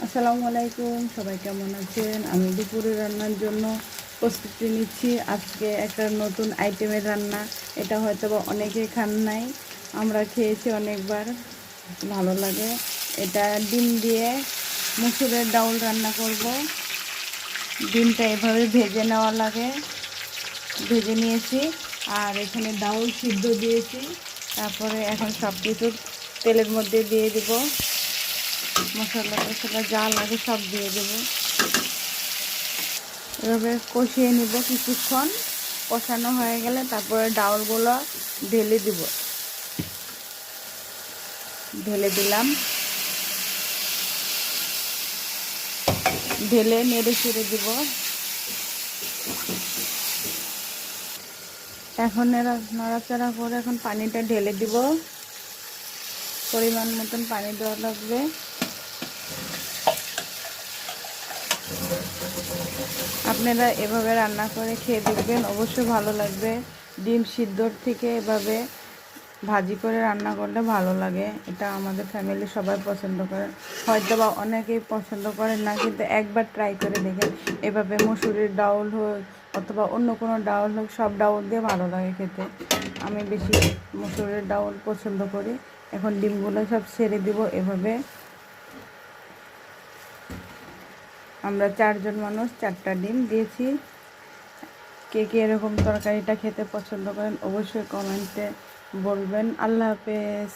আসসালামু আলাইকুম, সবাই কেমন আছেন? আমি দুপুরে রান্নার জন্য প্রস্তুতি নিচ্ছি। আজকে একটা নতুন আইটেমের রান্না। এটা হয়তো বা অনেকে খান নাই, আমরা খেয়েছি অনেকবার, ভালো লাগে। এটা ডিম দিয়ে মুসুরের ডাউল রান্না করব। ডিমটা এভাবে ভেজে নেওয়া লাগে, ভেজে নিয়েছি। আর এখানে ডাউল সিদ্ধ দিয়েছি। তারপরে এখন সব কিছু তেলের মধ্যে দিয়ে দিব, মশলা টশলা যা লাগে সব দিয়ে দেবো। এভাবে কষিয়ে নিব কিছুক্ষণ। কষানো হয়ে গেলে তারপরে ডাউলগুলো ঢেলে দিব, ঢেলে দিলাম, ঢেলে নেড়ে চেড়ে দিব। এখন নাড়াচাড়া করে এখন পানিটা ঢেলে দিব। পরিমাণ মতন পানি দেওয়া লাগবে। আপনারা এভাবে রান্না করে খেয়ে দেখবেন, অবশ্যই ভালো লাগবে। ডিম সিদ্ধর থেকে এভাবে ভাজি করে রান্না করলে ভালো লাগে। এটা আমাদের ফ্যামিলি সবাই পছন্দ করে। হয়তো বা অনেকেই পছন্দ করেন না, কিন্তু একবার ট্রাই করে দেখেন। এভাবে মসুরির ডাউল হোক অথবা অন্য কোনো ডাউল হোক, সব ডাউল দিয়ে ভালো লাগে খেতে। আমি বেশি মসুরির ডাউল পছন্দ করি। এখন ডিমগুলো সব ছেড়ে দিব। এভাবে আমরা 4 জন মানুষ, 4টা ডিম দিয়েছি। কে কে এরকম তরকারিটা খেতে পছন্দ করেন অবশ্যই কমেন্টে বলবেন। আল্লাহ হাফেজ।